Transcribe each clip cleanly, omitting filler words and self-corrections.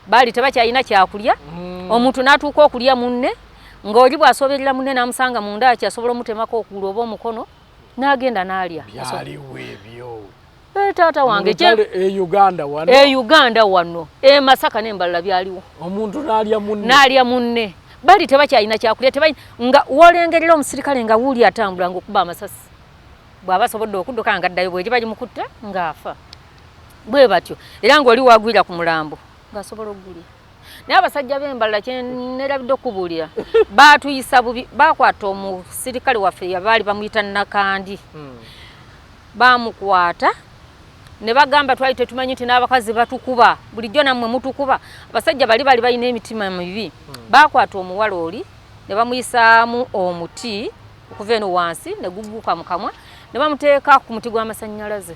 bali tebakyalina kyakulya omuntu n'atuuka okulya munne ng'oli bw'asoberera munne n'amusanga munda kyasobola omutemako okugulu oba omukono n'agenda n'alya. Byaliwo ebyo. Taata wange Uganda wano Masaka n'embalala byaliwo. Omuntu n'alya munne bali tebakyalina kyakulya nga wolengerera omusirikale nga wuuli atambula ng'okuba amasasi bw'aba asobodde okudduka nga addayo bw'eri bali mukutta ng'afa bwe batyo era ng'oli wagwira ku mulambo ng'asobola okugulya. Naye abasajja b'embalala kyenerabidde okubuulira baatuyisa bubi baakwata omusirikale waffe yabaali bamuyita Nakandi baamukwata ne bagamba twali tetumanyi nti n'abakazi batukuba bulijjo nammwe mutukuba abasajja bali balina emitima mibi baakwata omuwala oli ne bamuyisaamu omuti okuva eno wansi ne gugguka mu kamwa ne bamuteeka ku muti gw'amasannyalaze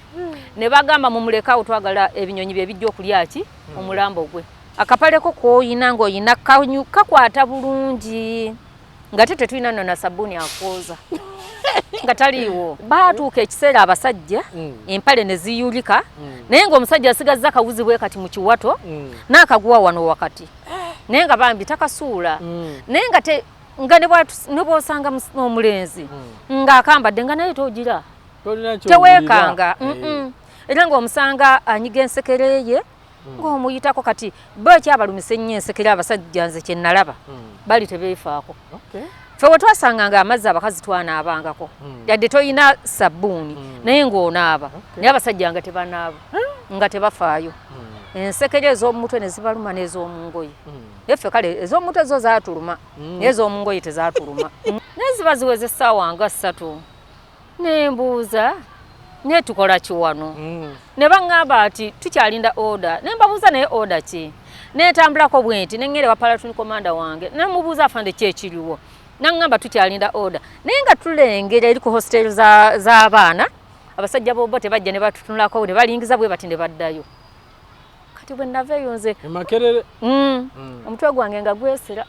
ne bagamba mumuleka awo twagala ebinyonyi bye bijja okulya ki omulambo gwe. Akapaleko k'oyina ng'oyina kakwata bulungi nga tetulina nno na sabbuuni akwoza nga taliiwo. Baatuuka ekiseera abasajja empale ne ziyulika naye ng'omusajja asigazza akawuzi bwe kati mu kiwato n'akaguwa wano wakati naye nga bambi takasuula naye nga ne bw'osanga omulenzi ng'akambadde nga naye togira teweekanga era ng'omusanga anyiga ensekere ye ng'omuyitako kati bwekyabalumisa ennyo ensekere abasajja nze kye nalaba bali tebeefaako. Ffe we twasanganga amazzi abakazi twanaabangako yadde toyina sabbuuni naye ng'onaaba naye abasajja nga tebanaaba nga tebafaayo. Ensekere ez'omutwe ne zibaluma n'ez'omungoye effe kale ez'omutwe zo zaatuluma naye ez'omungoye tezaatuluma naye ziba ziweze essaawa nga 3 nembuuza naye tukola ki wano ne baŋŋamba ati tukyalinda oda ne mbabuuza naye oda ki neetambulako bwe nti neŋŋere wa palatuni komanda wange nemubuuza afande ki ekiriwo naŋŋamba tukyalinda oda naye nga tulengera eri ku hositeri z'abaana abasajja bobo tebajja ne batutunulako ne balingiza bwe bati ne baddayo. Kati bwe nava eyo nze Makerere omutwe gwange nga gwesera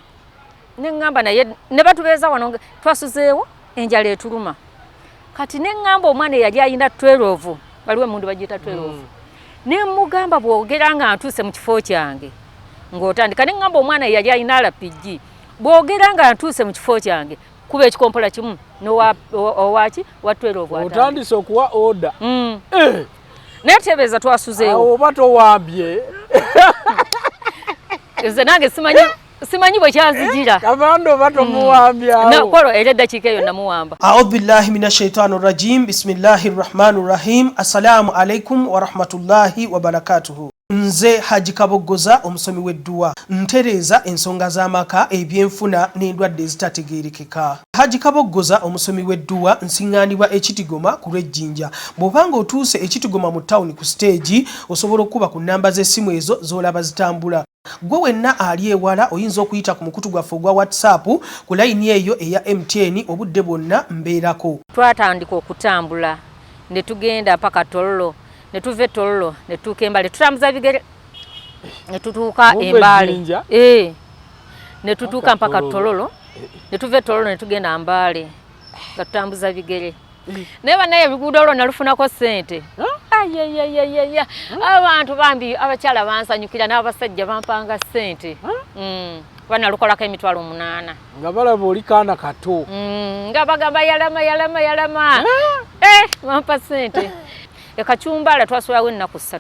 neŋŋamba naye ne batubeeza wano twasuzeewo enjala etuluma. Kati neŋŋamba omwana eyali ayina 12 waliwo emundu bagiyita 12 ne mugamba bwogera nga ntuuse mu kifo kyange ng'otandika neŋŋamba omwana eyali ayina RPG bwogera nga ntuuse mu kifo kyange kuba ekikompola kimu owaki wa 12 otandise okuwa oda naye tebeeza twasuzeewo oba towambye nze nange simanyi bwe kyanzigira kabando bato muwambya nakolo era eddakiika eyo namuwamba. A'udhu billahi minash shaitani rajim. Bismillahir rahmanir rahim. Assalamu alaikum wa rahmatullahi wa barakatuhu. Nze Haji Kaboggoza omusomi w'edduwa ntereeza ensonga z'amaka ebyenfuna n'endwadde ezitategeerekeka. Haji Kaboggoza omusomi w'edduwa nsiŋŋaanibwa ekitigoma ku lw'ejjinja. Bw'obanga otuuse ekitigoma mu ttawuni ku siteegi osobola okuba ku nnamba z'essimu ezo z'olaba zitambula. Gwe wenna ali ewala oyinza okuyita ku mukutu gwaffe ogwa WhatsApp ku layini eyo eya MTN obudde bwonna mbeerako. Twatandika okutambula ne tugenda paka Tololo ne tuve Tololo ne tuuka Embale tutambuza bigere ne tutuuka Embale ne tutuuka mpaka Tololo ne tuve Tololo ne tugenda Mbale nga tutambuza bigere naye banaye ebiguudo olwo nalufunako ssente. Abantu bambi abakyala bansanyukira n'abasajja bampanga ssente banalukolako emitwalo 8 nga balaba oli kaana kato nga bagamba yalama bampa ssente. Ekacumbala twasulawo ennaku 3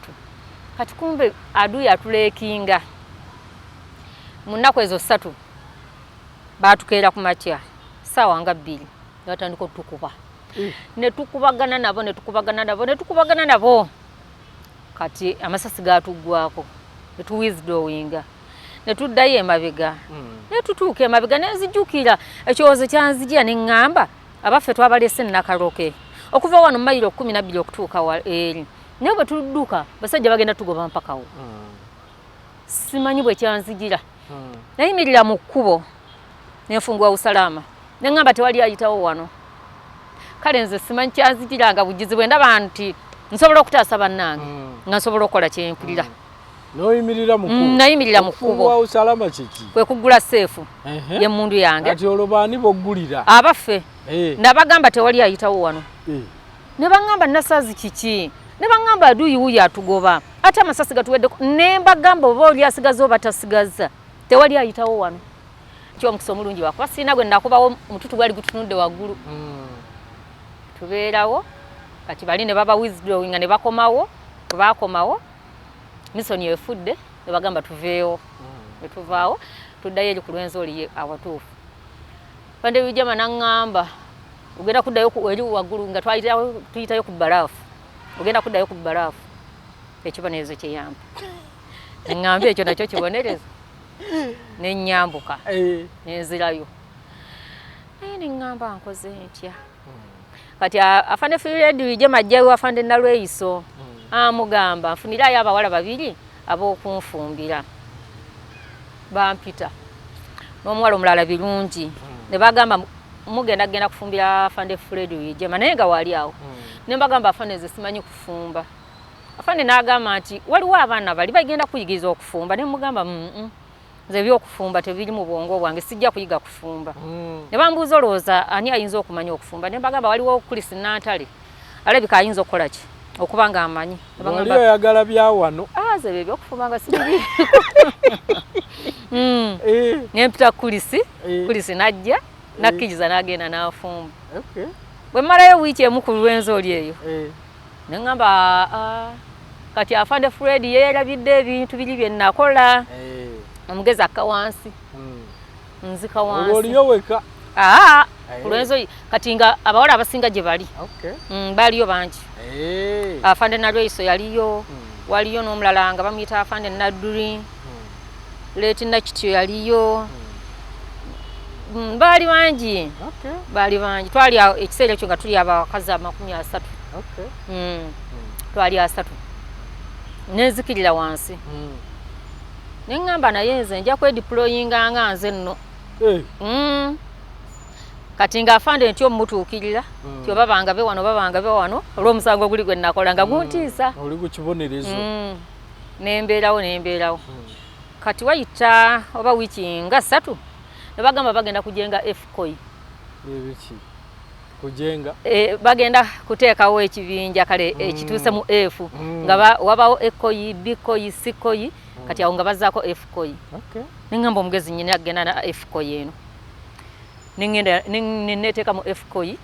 kati kumbe adui atuleekinga mu nnaku ezo 3 baatukeera ku makya ssaawa nga 2 batandika otukuba ne tukubagana nabo kati amasasi gaatuggwako ne tuwizdowinga ne tuddayo emabega ne tutuuka emabega nenzijjukira ekyowozo kyanzijira ne ŋŋamba abaffe twabalese nakaloke okuva wano mayiro 12 okutuuka eri naye bwe tudduka basajja bagenda tugoba mpakawo simanyi bwe kyanzijira nayimirira mu kkubo nenfunguwa usalama ne ŋŋamba tewali ayitawo wano kale nze simanyi kyanzijira nga bugizi bwe ndaba nti nsobola okutaasa bannange nga nsobola okukola kyempulira noyimirira mu kkubo nayimirira mu kkubo usalama kiki kwe kuggula seefu y'emmundu yange ati olwo baani boggulira abaffe nabagamba tewali ayitawo wano ne baŋŋamba Nassazi kiki ne bangamba aduyi wuyo atugoba ate amasasi gatuweddeko ne mbagamba oba oli asigaza oba tasigaza tewali ayitawo wano ky'omukisa omulungi wakuba sina gwe nakubawo mututu gwali gutunudde waggulu tubeerawo kati bali ne baba withdrawing ne bakomawo bakomawo misoni efudde ne bagamba tuveewo ne tuvaawo tuddayo eri ku lwenzi oli awatuufu Afande Bijama n'angamba ogenda kuddayo eri waggulu nga tuyitayo ku bbalaafu ogenda kuddayo ku bbalaafu ekibonerezo kyeyamba ngamba ekyo nakyo kibonerezo nenyambuka nenzirayo nengamba nkoze ntya kati Afande Bijama ajjayo Afande Nalweyiso amugamba nfunirayo abawala babiri ab'okunfumbira bampita n'omuwala omulala birungi ne bagamba mugenda kufumbira Afande Bijama naye nga wali awo ne mbagamba Afande nze simanyi kufumba Afande n'agamba nti waliwo abaana bali bagenda kuyigiriza okufumba ne mugamba nze by'okufumba tebiri mu bwongo bwange sijja kuyiga kufumba ne bambuuza olowooza ani ayinza okumanya okufumba ne mbagamba waliwo Chris Nantale alabika ayinza okukola ki okuba nga amanyi wali oyagala bya wano ze bye by'okufumba nga sibiri nempita Chris najja nakkiriza n'agenda n'afumba bwe mmalayo wiiki emu ku lwenzi oli eyo ne ngamba kati Afande Fred yeerabidde ebintu biri bye nakola omugezi akka wansi nzika wansi oliyo weka ku lwenzi kati nga abawala abasinga gye bali baliyo bangi Afande Nalweyiso yaliyo waliyo n'omulala nga bamuyita Afande Nadduli Leti Nakityo yaliyo bali bangi twali ekiseera ekyo nga tuli abakazi 30 twali 3 nenzikirira wansi nengamba naye nze nja kwedeployinga nga nze nno kati nga Afande nti omutuukirira ti babanga be wano olw'omusango guli gwe nakola nga guntiisa oli ku kibonerezo nembeerawo kati wayita oba wiiki nga 3 ne bagamba bagenda kujenga FCOI ebiki kujenga bagenda kuteekawo ekibinja kale ekituuse mu F nga wabawo ECOI BCOI CCOI kati awo nga bazaako FCOI nengamba omugezi nyina agenda na FCOI eno neneteeka mu FCOI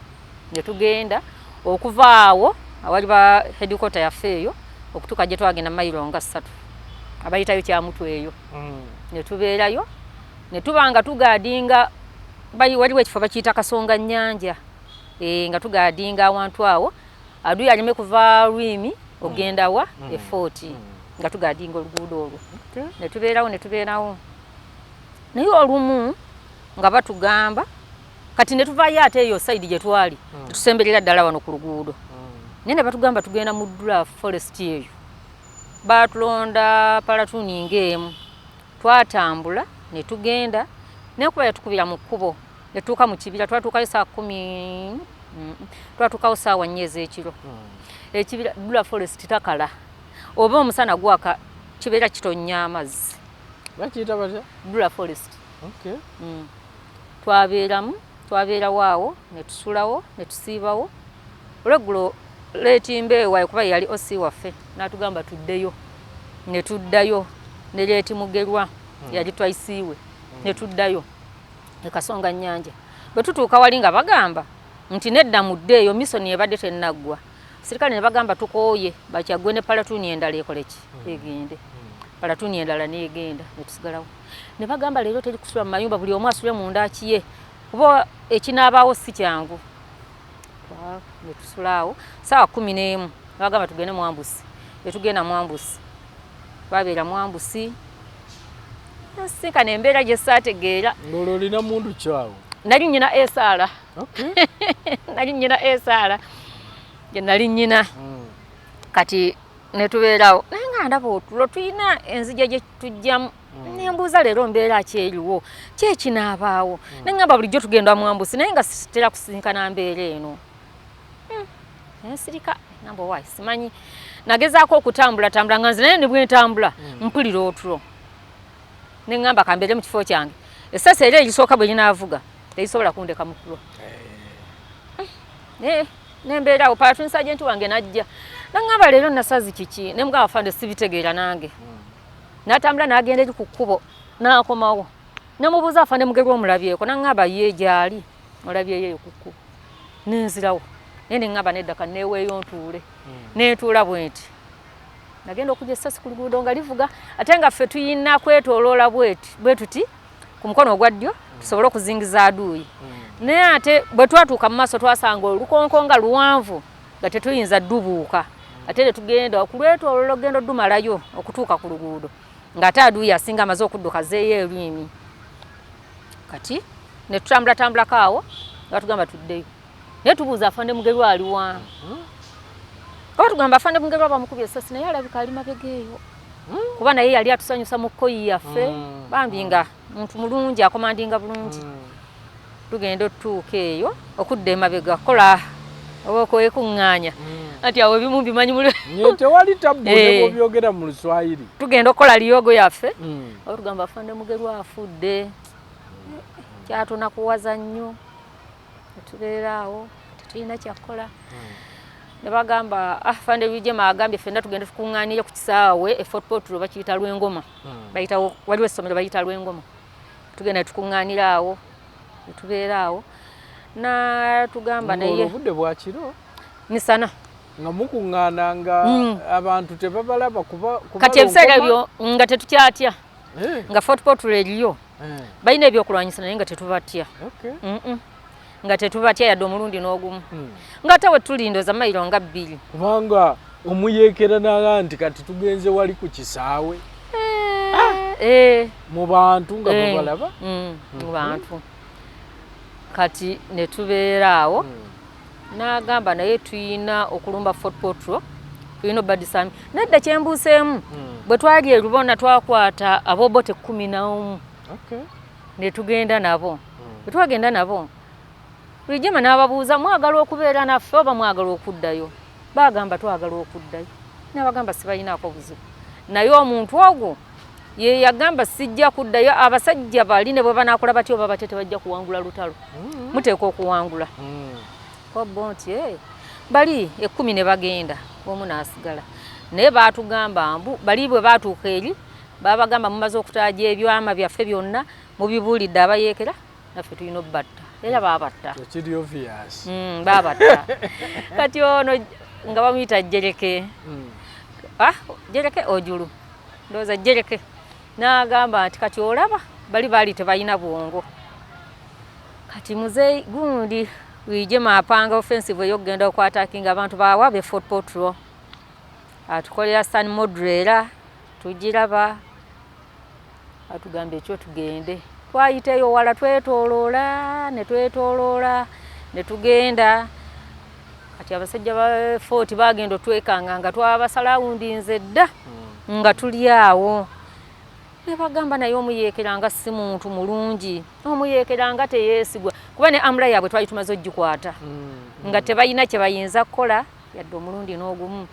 ne tugenda okuva awo awali ba headquarter yaffe eyo okutuuka gye twagenda mayiro nga 3 abayitayo kyamutwe eyo ne tubeerayo ne tubanga tugaadinga waliwo ekifo bakiyita Kasonga Nnyanja nga tugaadinga awantu awo aduyi aleme kuva Lwimi ogenda wa e40 nga tugaadinga oluguudo olwo ne tubeerawo naye olumu nga batugamba kati ne tuvaayo ate eyo side gye twali tusemberera ddala wano ku luguudo naye ne batugamba tugenda mu Dula Forest eyo batulonda palatuuninga emu twatambula ne tugenda nekuba yatukubira mu kkubo ne tuuka mu kibira twatuukayo saa 10 twatuukawo saawa 4 ez'ekiro ekibira Dula Forest takala oba omusana gwaka kibeera kitonnya amazzi bakiyita batya Dula Forest twabeerawo awo ne tusulawo ne tusiibawo olweggulo leetimbeewa kuba yali osi waffe n'atugamba tuddeyo ne tuddayo ne Leeti Mugerwa yali twayisiiwe ne tuddayo e Kasonga Nnyanja bwe tutuuka wali nga bagamba nti nedda muddeeyo misoni ebadde tennaggwa sirikale ne bagamba tukooye bakyagwe ne palatuuni endala ekole ki egende palatuuni endala neegenda ne tusigalawo ne bagamba leero teri kusula mu mayumba buli omu asule mu ndaakiye kuba ekinaabaawo si kyangu ne tusulaawo saawa 11 bagamba tugende Mwambusi tugenda Mwambusi babeera Mwambusi nsinkana embeera gye saategeera ng'olwo olina mundu kyawo nali nnyina esaala nali nnyina esaala gye nali nnyina kati ne tubeerawo naye nga ndaba otulo tulina enzija gye tujjamu nembuuza leero mbeera ki eriwo ki ekinaabaawo neŋŋamba bulijjo tugenda Mwambusi naye nga sitera kusinkana mbeera eno ensirika namba wayi simanyi nagezaako okutambula nga nze naye ne bwe ntambula mpulira otulo neŋŋamba kambeere mu kifo kyange essasi era erisooka bwe linaavuga terisobola kundeka mu tulo nembeeraawo palatuuni sajenti wange najja Nangamba leero Nassazi kiki ne mugamba afande sibitegeera nange. Natambula n'agenda eri ku kkubo n'akomawo. Ne mubuuza afande Mugerwa omulabyeko nangamba ye gyali olabye ye ku kkubo. Nenzirawo. Nene ngamba nedda ka neeweeyo ntuule. Neetuula bwenti. Nagenda okujja essasi ku luguudo nga livuga ate nga ffe tuyina kwetooloola bwe tuti ku mukono ogwa ddyo tusobole okuzingiza aduuyi. Naye ate bwe twatuuka mu maaso twasanga olukonko nga luwanvu nga tetuyinza ddubuuka. Ate tugenda okulwetooloola ogenda oddumalayo okutuuka ku luguudo ng'ate aduuyi asinga amaze okudduka zeeyo erwimi. Kati ne tutambulatambulako awo nga tugamba tuddeyo. Naye tubuuza afande Mugerwa ali wa? Kaba tugamba afande Mugerwa bamukubye essasi naye alabika ali mabega eyo. Kuba naye yali atusanyusa mu kkoyi yaffe bambi nga muntu mulungi akomandinga bulungi. Tugenda otuuka eyo okudda emabega kola okwekuŋŋaanya. Ati awo ebimu bimanyi muli. Tewali tabbu ne byogera mu Luswayiri. Tugenda okola liyogo yaffe. Awo tugamba afande Mugerwa afudde. Kyatuna kuwaza nnyo. Tubeera awo tetulina kyakola. Ne bagamba afande Bijema agambye ffenna tugenda tukuŋŋaanire ku kisaawe Fort Portal bakiyita Lwengoma. Bayitawo waliwo essomero bayita Lwengoma. Tugenda tukuŋŋaanira awo. Tubeera awo. Na tugamba naye obudde bwa kiro misana nga mukuŋŋaana nga abantu tebabalaba kuba kati ebiseera ebyo nga tetukyatya nga Fort Portal eriyo balina ebyokulwanyisa naye nga tetubatya nga tetubatya yadde omulundi n'ogumu nga tewe tulindoza mayiro nga 2 kubanga omuyeekera naga nti kati tugenze wali ku kisaawe mu bantu nga babalaba mu bantu kati ne tubeera awo n'agamba naye tuyina okulumba Fort Portal tuyina Badisami nedda kyembuuseemu bwe twali erubona twakwata abobote 11 ne tugenda nabo bwe twagenda nabo Bijema n'ababuuza mwagala okubeera naffe oba mwagala okuddayo bagamba twagala okuddayo n'abagamba sibalinaako buzibu naye omuntu ogwo ye yagamba sijja kuddayo abasajja bali ne bwe banaakola batyo oba batete bajja kuwangula lutalo muteeka okuwangula kwabbo nti bali 10 ne bagenda omu n'asigala naye baatugamba mbu bali bwe baatuuka eri babagamba mumaze okutaaja ebyama byaffe byonna mubibuulidde abayeekera naffe tulina obbatta era baabatta kiri obvious baabatta kati ono nga bamuyita Jereke Jereke ojulu ndowooza Jereke n'agamba nti kati olaba bali tebalina bwongo kati muzeeyi gundi Bijema apanga offensive ey'okugenda okwatakinga abantu baawa Fort Portal atukolera San Modrera tugiraba atugamba ekyo tugende twayiteyo wala twetooloola ne tugenda kati abasajja ba Fort bagenda otwekanga nga twabasalawundinze dda nga tuli awo ne bagamba naye omuyeekera nga si muntu mulungi omuyeekera nga teyeesigwa kuba ne amula yaabwe twali tumaze ogikwata nga tebalina kye bayinza kukola yadde omulundi n'ogumu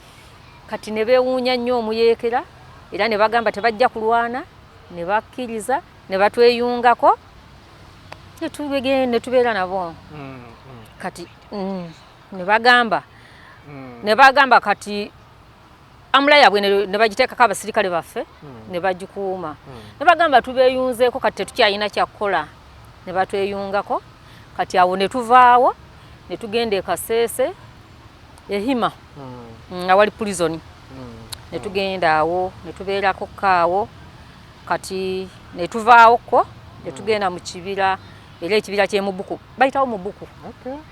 kati ne beewuunya nnyo omuyeekera era ne bagamba tebajja kulwana ne bakkiriza ne batweyungako ne tubeera nabo kati ne bagamba kati amula yaabwe ne bagiteekako abasirikale baffe ne bagikuuma ne bagamba tubeeyunzeeko kati tetukyalina kyakkola ne batweyungako kati awo ne tuvaawo ne tugenda e Kaseese ehima awali prison ne tugenda awo ne tubeerako kaawo kati ne tuvaawoko ne tugenda mu kibira era ekibira ky'emubuku bayitawo mubuku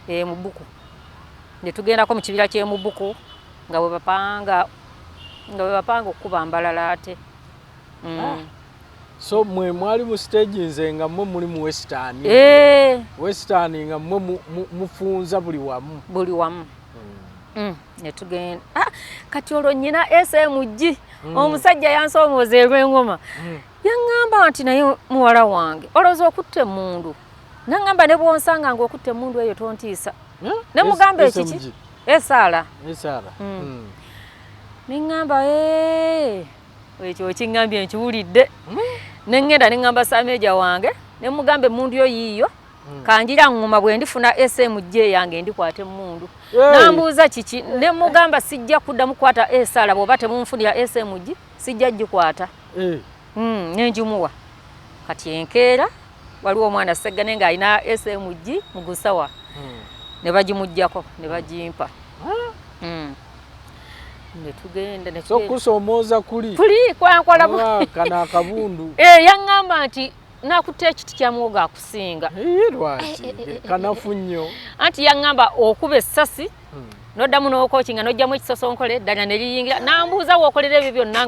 mubuku ne tugendako mu kibira ky'emubuku nga bwe bapanga okuba mbalala ate so mwe mwali mu stage nze nga mmwe muli mu western western nga mmwe mufunza buli wamu ne tugenda kati olwo nnyina SMG omusajja yansomooza Lwengoma yaŋŋamba nti naye muwala wange olowooza okutte emmundu naŋŋamba ne bw'onsanga ng'okutte emmundu eyo tontiisa ne mugamba ekiki esaala neŋŋamba ekyo okiŋŋambye nkiwulidde ne ŋŋenda ne ŋŋamba Saameeja wange ne mugamba emmundu yo yiiyo kanjira nguma bwe ndifuna SMG yange ndikwate mundu nambuuza kiki ne mugamba sijja kuddamu kwata esala bwoba temunfunira SMG sijja gikwata nenjimuwa kati enkeera waliwo omwana Segane nga alina SMG mu gusawa ne bagimujjako ne bagimpa ne tugenda ne so kusomooza kuli kwankola kana akabundu yaŋŋamba nti nakutte ekiti kya muwogo akusinga lwaki kanafu nnyo anti yaŋŋamba okuba essasi noddamu n'okookinga n'ojjamu ekisosonkole eddanya ne liyingira nambuuza wookolera ebyo byonna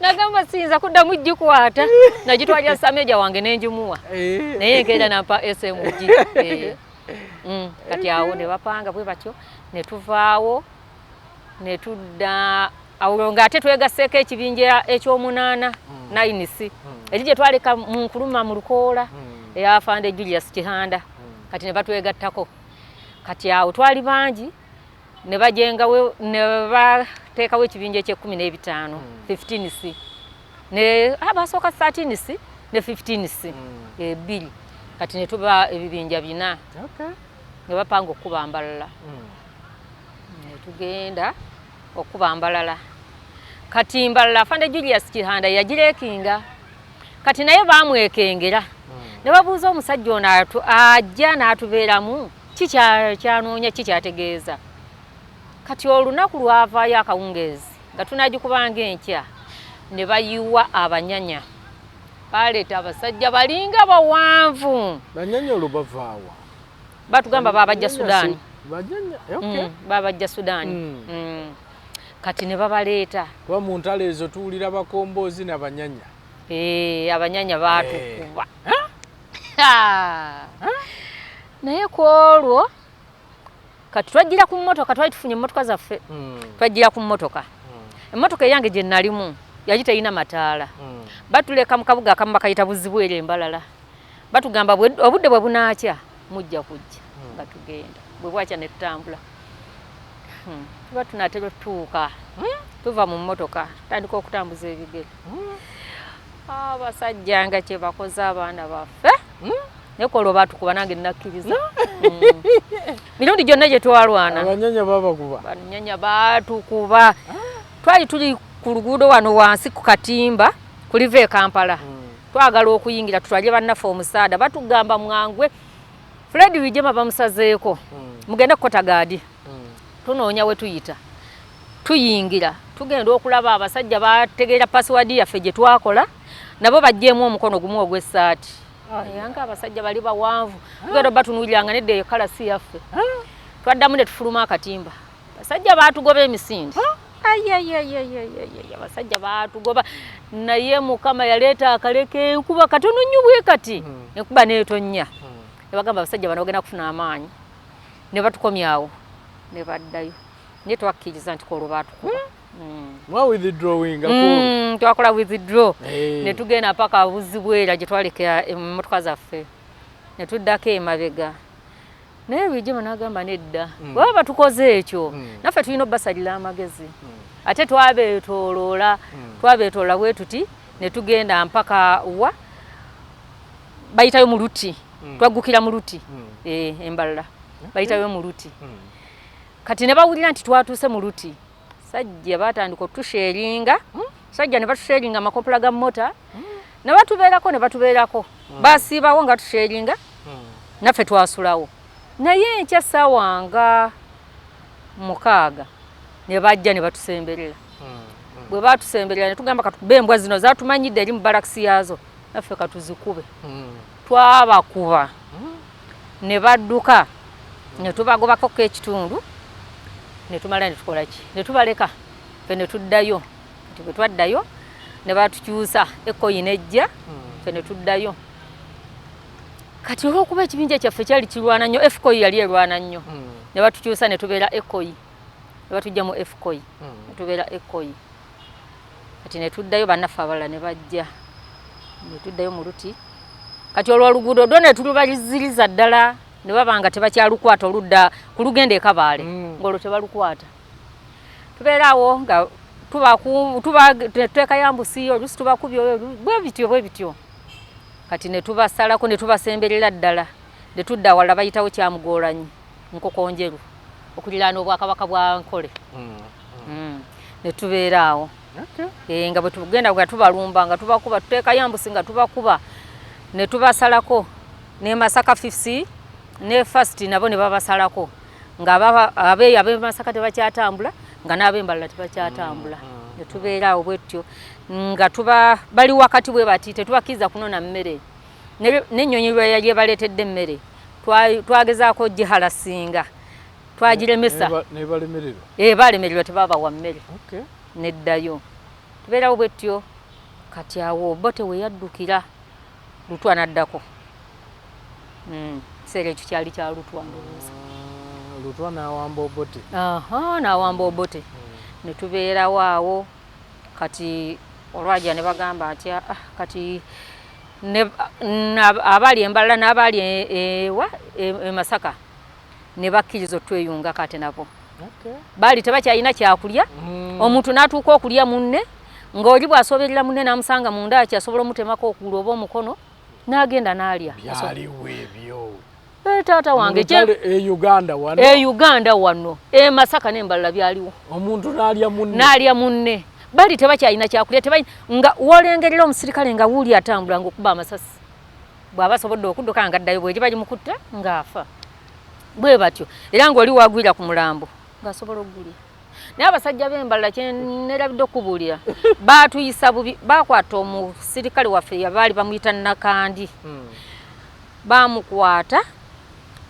nagamba siyinza kuddamu gikwata nagitwalira sameja wange nenjimuwa naye enkeera nampa SMG kati awo ne bapanga bwe batyo ne tuvaawo ne tudda awo ng'ate twegasseeko ekibinja ekyomunaana 9C eri gye twaleka mu nkuluma mu lukoola eyafande Julius Kihanda kati ne batwegattako kati awo twali bangi ne bajengawe ne bateekawo ekibinja ekye15 15C ne abasooka 13C ne 15C ebiri kati ne tuba ebibinja 4 ne bapanga okuba mbalala ne tugenda okuba mbalala kati mbalala afande Julius Kihanda yagirekinga kati naye bamwekengera ne babuuza omusajja ono ajja n'atubeeramu kikyanoonya kikyategeeza kati olunaku lwavaayo akawungeezi nga tunagikubanga enkya ne bayiwa abanyanya baleeta abasajja balinga bawanvu banyanya olwo bavaawa batugamba babajja Sudaani babajja Sudaani kati ne babaleeta kuba mu ntalo ezo tuwulira bakomboozi n'abanyanya abanyanya baatukuba naye ku olwo kati twajjira ku mmotoka twali tufunye emmotoka zaffe twajjira ku mmotoka emmotoka eyange gye nalimu yali terina mataala batuleka mu kabuga akamu bakayita Buzibwere Embalala batugamba obudde bwe bunaakya mujja kujja nga tugenda bwe bwakya ne tutambula tuba tunatera tutuuka tuva mu mmotoka tutandika okutambuza ebigere abasajja nga kye bakoze abaana baffe nekolo batukuba nange nakkiriza mirundi gyonna gye twalwana abanyanya babakuba abanyanya batukuba twali tuli ku luguudo wano wansi ku katimba kuliva e Kampala twagala okuyingira tutwalye bannaffe omusaada batugamba mwangwe Fred Wijema bamusazeeko mugende kotagaadi tunoonya we tuyita tuyingira tugenda okulaba abasajja bategeera password yaffe gye twakola nabo bajjeemu omukono gumu ogw'essaati yanga abasajja bali bawanvu tugenda batunuuliranga nedda eyo kala si yaffe twaddamu ne tufuluma akatimba basajja baatugoba emisindi abasajja baatugoba naye Mukama yaleeta akaleke enkuba katono nnyo bwe kati enkuba neetonnya ne bagamba abasajja bano bagenda kufuna amaanyi ne batukomyawo ne baddayo naye twakkiriza nti kolwo baatukuba twakola withdraw ne tugenda paka Buzibwera gye twalekera emmotoka zaffe ne tuddako emabega naye Wijema n'agamba nedda baba batukoze ekyo naffe tulina obbasalira amagezi ate twabeetooloola bwe tuti ne tugenda mpaka wa bayitayo mu Luti twaggukira mu Luti Embalala bayitayo mu Luti kati ne bawulira nti twatuuse mu Luti sajja batandika otusheeringa sajja ne batusheeringa amakopola ga mota ne batubeerako basiibawo nga tusheeringa naffe twasulawo naye enkya ssaawa nga 6 ne bajja ne batusemberera bwe batusemberera ne tugamba katube embwa zino zatumanyidde eri mu balakisi yaazo naffe katuzikube twabakuba ne badduka ne tubagobako ekitundu ne tumala ne tukola ki ne tubaleka fe ne tuddayo bwe twaddayo ne batukyusa ekkoyi nejja fe ne tuddayo kati olw'okuba ekibinja kyaffe kyali kirwana nnyo F-koyi yali erwana nnyo ne batukyusa ne tubeera ekkoyi ne batujja mu F-koyi ne tubeera ekkoyi kati ne tuddayo bannaffe abalala ne bajja ne tuddayo mu Luti kati olwo oluguudo do ne tulubaliziriza ddala ne babanga tebakyalukwata oludda ku lugenda e Kabaale ng'olwo tebalukwata tubeerawo nga tuba teekayambusiyo olusi tubakubyo bwe bityo kati ne tubasalako ne tubasemberera ddala ne tudda wala bayitawo kyamugolanyi nkoko njeru okuliraana obwakabaka bwa Nkole ne tubeera awo nga bwe tugenda bwe tubalumba nga tubakuba tuteeka yambusi nga tubakuba ne tubasalako ne Masaka 50 ne First nabo ne babasalako nga abe Masaka tebakyatambula nga n'ab'Embalala tebakyatambula ne tubeera awo bwetyo nga bali wakati bwe bati tetubakiza kunona mmere n'ennyonyi lwe yali baleetedde emmere twagezaako gihalasinga twagiremesa balemererwa tebabawa mmere neddayo tubeerawo bwetyo kati awo bote we yaddukira Lutwa naddako kiseera ekyo kyali kya Lutwa ndowooza Lutwa n'awamba Obote n'awamba Obote ne tubeerawo awo kati olwajja ne bagamba atya kati abali Embalala n'abali Masaka ne bakkiriza otweyunga kate nabo baali tebakyalina kyakulya omuntu n'atuuka okulya munne ng'oli bw'asoberera munne n'amusanga munda akyasobola omutemako okugulu oba omukono n'agenda n'alya byaliwo ebyo taata wange Uganda wano Masaka n'Embalala byaliwo omuntu n'alya munne bali tebakyalina kyakulya nga wolengerera omusirikale nga wuuli atambula ng'okuba amasasi bw'aba asobodde okudduka nga addayo bw'eri balimukutta ng'afa bwe batyo era ng'oli wagwira ku mulambo ng'asobola okugulya naye abasajja b'Embalala kyenerabidde okubuulira baatuyisa bubi baakwata omusirikale waffe yabaali bamuyita Nakandi baamukwata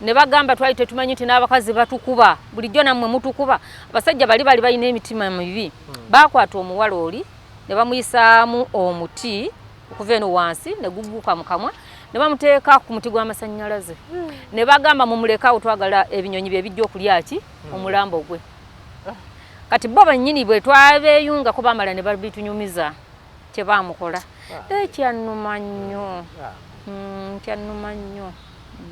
ne bagamba twali tetumanyi nti n'abakazi batukuba bulijjo nammwe mutukuba abasajja bali balina emitima mibi baakwata omuwala oli ne bamuyisaamu omuti okuva eno wansi ne gugguka mu kamwa ne bamuteeka ku muti gw'amasannyalaze ne bagamba mumulekaawo twagala ebinyonyi bye bijja okulya ki omulambo gwe kati bo bannyini bwe twabeeyungako bamala ne babitunyumiza kye baamukola kyannuma nnyo kyannuma nnyo.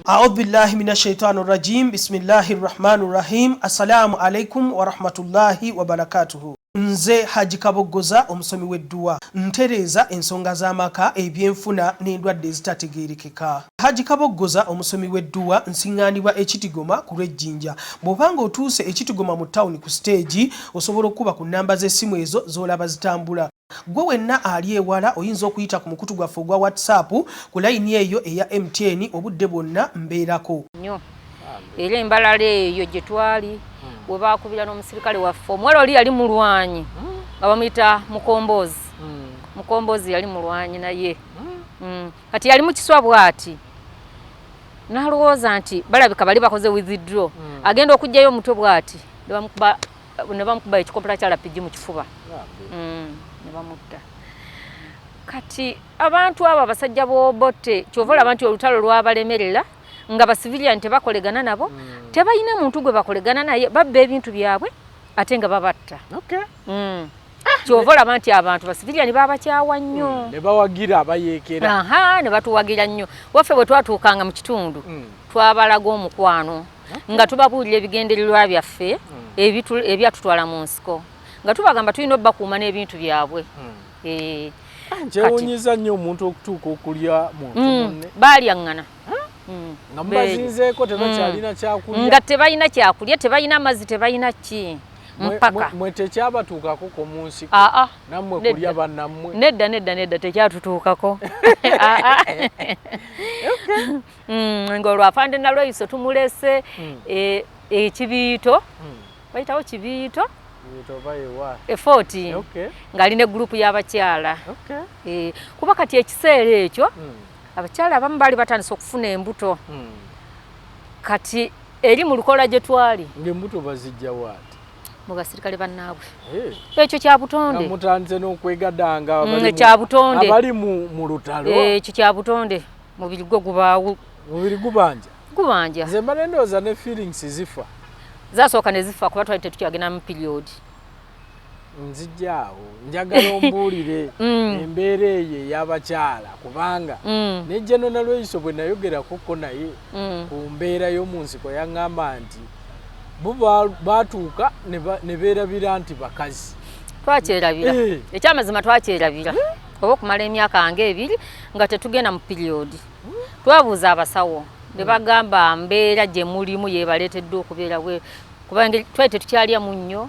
أعوذ بالله من الشيطان الرجيم بسم الله الرحمن الرحيم السلام عليكم ورحمة الله وبركاته nze Haji Kaboggoza omusomi w'edduwa ntereza ensonga z'amaka ebyenfuna n'endwadde ezitategeerekeka. Haji Kaboggoza omusomi w'edduwa nsiŋŋaanibwa Ekitigoma ku Lwejjinja. Bw'obanga otuuse Ekitigoma mu ttawuni ku siteegi osobola okuba ku nnamba z'essimu ezo z'olaba zitambula. Gwe wenna ali ewala oyinza okuyita ku mukutu gwaffe ogwa WhatsApp ku layini eyo eya MTN obudde bwonna mbeerako. Era Embalala eyo gye twali we baakubira n'omusirikale waffe omuwala oli yali mulwanyi nga bamuyita Mukombozi. Mukombozi yali mulwanyi naye kati yali mu kiswa bw'ati n'alowooza nti balabika bali bakoze withdraw agenda okuggyayo omutwe bw'ati ne bamukuba ekikopola kya lapigi mu kifuba ne bamutta. Kati abantu abo abasajja b'Obote kyova olaba nti olutalo lwabalemerera nga basiviliani tebakolegana nabo tebalina muntu gwe bakolegana naye babba ebintu byabwe ate nga babatta. Kyova olaba nti abantu basiviliani babakyawa nnyo ne bawagira abayeekera ne batuwagira nnyo. Waffe bwe twatuukanga mu kitundu twabalaga omukwano nga tubabuulira ebigendererwa byaffe ebyatutwala mu nsiko nga tubagamba tulina obbakuuma n'ebintu byabwe. Kyewunyiza nnyo omuntu okutuuka okulya muntu munne baalyaŋŋana nga mubazinzeeko tebakyalina kyakulya nga tebalina kyakulya tebalina amazzi tebalina ki mpaka mwe tekyabatuukako mu nsiko nammwe kulya bannammwe. Nedda tekyatutuukako ng'olwo afande Nalweyiso tumulese ekibiito bayitawo kibiito Efoti ng'alina egurupu y'abakyala kuba kati ekiseera ekyo abakyala abamu baali batandise okufuna embuto kati eri mu lukola gye twali ng'embuto bazijja waati mu basirikale bannabwe ekyo kya butonde mutandise n'okwegadanga kya butonde abali mu lutalo ekyo kya butonde mubiri gwo gubaawo mubiri gubanja nze mbadde ndowooza ne feelings zifa zasooka ne zifa kuba twali tetukyagenda mu period. Nzijjaawo njagala ombuulire embeera eyo ey'abakyala kubanga ne General Nalweyiso bwe nayogerakoko naye ku mbeera y'omu nsiko yaŋŋamba nti bo baatuuka ne beerabira nti bakazi. Twakyerabira ekyamazima twakyerabira oba okumala emyaka nga 2 nga tetugenda mu period. Twabuuza abasawo ne bagamba mbeera gye mulimu yebaleetedde okubeera bwe kubanga twali tetukyalya munnyo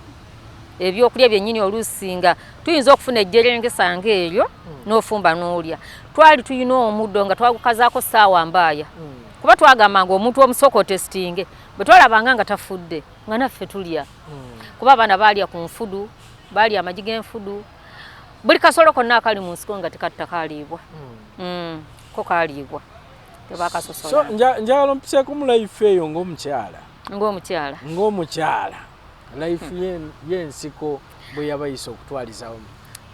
ebyokulya byennyini oluusinga tuyinza okufuna ejjerengesa ng'eryo n'ofumba n'olya. Twali tuyina omuddo nga twagukazaako ssaawa mbaaya kuba twagambanga omuntu omusoko testinge bwe twalabanga nga tafudde nga naffe tulya kuba abaana baalya ku nfudu baalya amagi g'enfudu buli kasolo konna akali mu nsiko nga tekattakaaliibwa ko kaaliibwa tebakasosola. So njagala mpiseeko mu life eyo ng'omukyala life y'ensiko bwe yabayisa okutwalizawo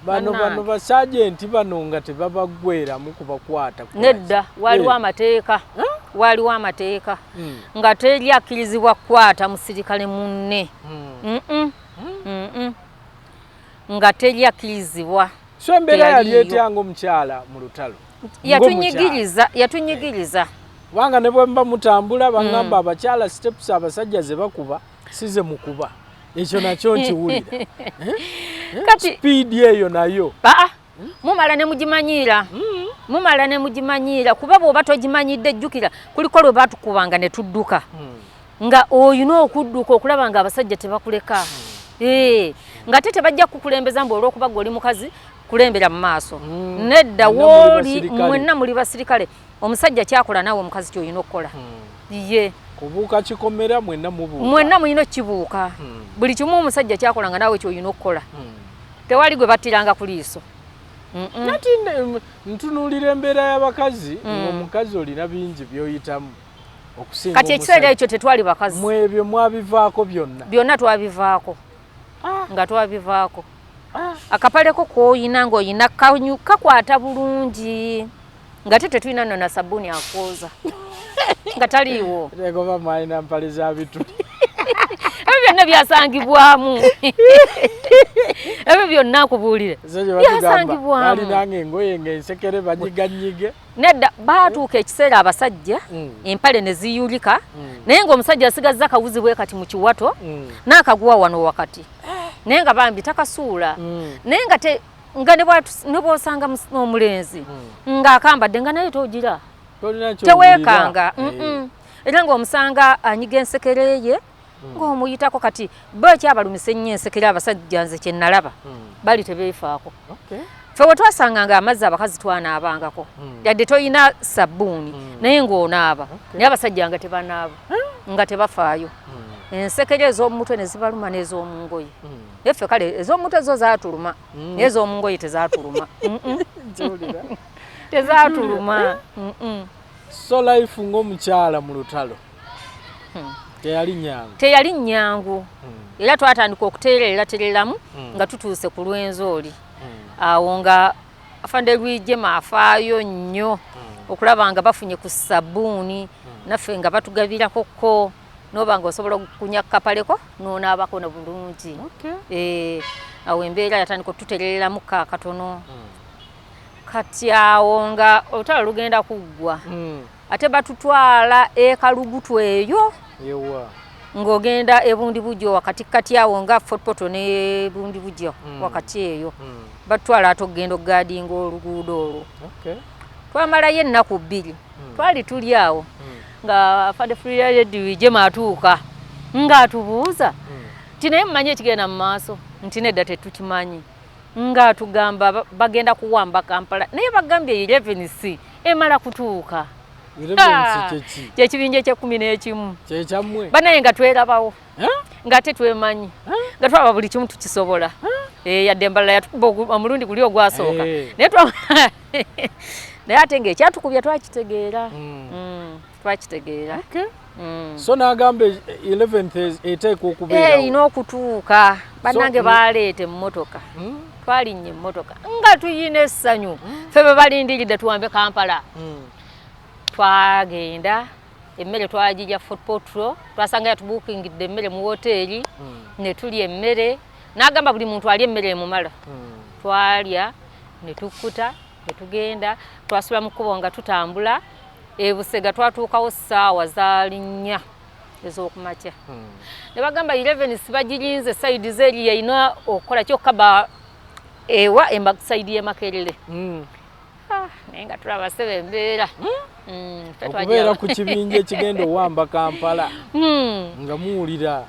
bano basajenti bano nga tebabagweramu kubakwata. Nedda waliwo amateeka waliwo amateeka nga teri akkirizibwa kukwata musirikale munne nga teri akkirizibwa. So embeera yali etyanga omukyala mu lutalo yatunyigiriza wanga ne bwe mba mutambula bangamba abakyala steps abasajja ze bakuba size mukuba ekyo nakyo nkiwulira. Kati speed eyo nayo mumala ne mugimanyira kuba bw'oba togimanyidde jjukira kuliko lwe batukubanga ne tudduka nga oyina okudduka okulaba nga abasajja tebakuleka nga tebajja kukulembeza mbu olw'okuba gwe oli mukazi kulembera mu maaso. Nedda wooli mwenna muli basirikale omusajja kyakola naawe omukazi ky'olina okukola ye kubuuka kikomera mwenna mulina okukibuuka buli kimu omusajja kyakola nga naawe ky'olina okukola tewali gwe battiranga ku liiso. Nati ntunuulira embeera y'abakazi ng'omukazi olina bingi by'oyitamu okusinga kati ekiseera ekyo tetwali bakazi mu ebyo mwabivaako byonna twabivaako nga twabivaako. Akapaleko k'oyina ng'oyina kakwata bulungi nga tetulina nno na sabbuuni akwoza nga taliiwo egoba mwalina mpale za bituli ebyo byonna byasangibwamu ebyo byonna akubuulire byasangibwamu. alinanga engoye ng'ensekere banyiganyige. Nedda baatuuka ekiseera abasajja empale ne ziyulika naye ng'omusajja asigazza akawuzi bwe kati mu kiwato n'akaguwa wano wakati naye nga bambi takasuula naye nga ne bw'osanga omulenzi ng'akambadde nga naye togira teweekanga era ng'omusanga anyiga ensekere ye ng'omuyitako kati bo ekyabalumisa ennyo ensekere abasajja nze kye nalaba bali tebeefaako. Ffe we twasanganga amazzi abakazi twanaabangako yadde toyina sabbuuni naye ng'onaaba naye abasajja nga tebanaaba nga tebafaayo. Ensekere ez'omutwe ne zibaluma n'ez'omu ngoye effe kale ez'omutwe zo zaatuluma naye ez'omu ngoye tezaatuluma tezaatuluma. So life ng'omukyala mu lutalo teyali nnyangu era twatandika okuteereratereramu nga tutuuse ku lw'enzooli awo nga afande Lwijema afaayo nnyo okulaba nga bafunye ku sabbuuni naffe nga batugabirako noba nga osobola okukunya kapaleko n'onaabako na bulungi. Awo embeera yatandika otuteereramu katono kati awo nga olutalo lugenda kuggwa ate batutwala ekalugutu eyo ng'ogenda ebundi bujjo wakati kati awo nga Fotpoto ne bundi bujjo wakati eyo batwala ate okugenda okugaadinga oluguudo olwo. Twamalayo ennaku 2 twali tuli awo nga afande Lwijema atuuka ng'atubuuza nti naye mumanyi ekigenda mu maaso nti nedda tetukimanyi ng'atugamba bagenda kuwamba Kampala naye bagambye 11C emala kutuuka. Kyekibinja ekye11 banaye nga twerabawo ng'ate twemanyi nga twaba buli kimu tukisobola yadde embala yatukuba omulundi guli ogwasooka naye ate ng'ekyatukubya twakitegeera. So nagambe 11th eteekwa okubeerawo erina okutuuka. Bannange baaleeta emmotoka twalinnye emmotoka nga tuyina essanyu ffe be balindiridde tuwambe Kampala. Twagenda emmere twagirya Fotpoto twasanga yatubuukingidde emmere mu woteeri ne tulya emmere n'agamba buli muntu alya emmere emumala. Twalya ne tukkuta ne tugenda twasula mu kkubo nga tutambula Busega twatuukawo ssaawa zaali 4 ez'okumakya ne bagamba 11 sibagirinze sayidi zeri yayina okukola kyokka ewa embakuside ye Makerere nenga tulaba sebe mbeera okubeera ku kibinja ekigenda owamba Kampala nga muwulira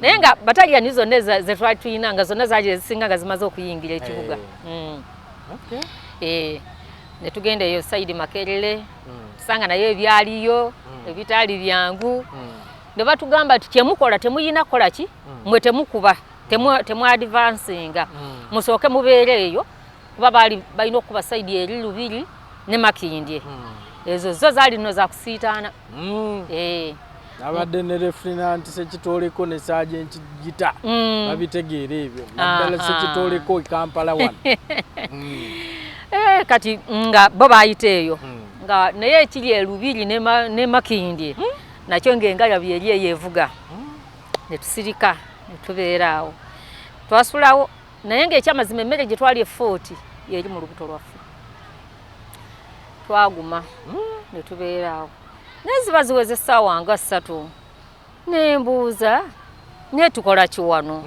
naye nga bataliyani zonna ze twali tulina nga zonna zaali ezisinga nga zimaze okuyingira ekibuga ne tugenda eyo Saidi Makerere tusanga nayo ebyaliyo ebitaali byangu ne batugamba nti kyemukola temuyina kukola ki mwe temukuba temu advancinga musooke mubeere eyo kuba balina okuba Saidi eri Lubiri ne Makindye ezo zo zaali nno za kusiitaana abadde ne referenanti Sekitoleko ne Sergeant Gita babitegeera ebyo naddala Sekitoleko Kampala wano kati nga bo bayita eyo nga naye ekiri e Lubiri ne Makindye nakyo ng'engala byeri eyo evuga ne tusirika ne tubeera awo twasulawo naye ng'ekyamazima emmere gye twali e40 yeri mu lubuto lwaffe twaguma ne tubeera awo naye ziba ziweze essaawa nga 3 nembuuza naye tukola ki wano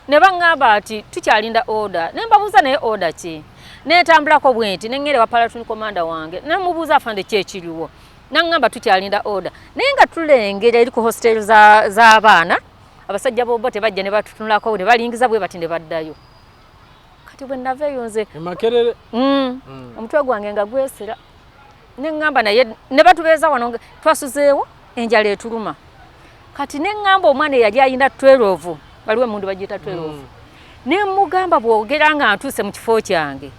ne baŋŋamba ati tukyalinda order ne mbabuuza naye order ki netambulako bwenti nengere wa platoon commander wange namubuuza afande kyekiriwo naŋŋamba tukyalinda order naye nga tulengera eri ku hostel z'abaana abasajja bobo tebajja ne batutunulako ne balingiza bwe bati ne baddayo kati bwe naveeyo nze Makerere omutwe gwange nga gwesera neŋŋamba naye ne batubeeza wano twasuzeewo enjala etuluma kati neŋŋamba omwana eyali ayina 12 waliwo emundu bagiyita 12 nemugamba bwogera nga ntuuse mu kifo kyange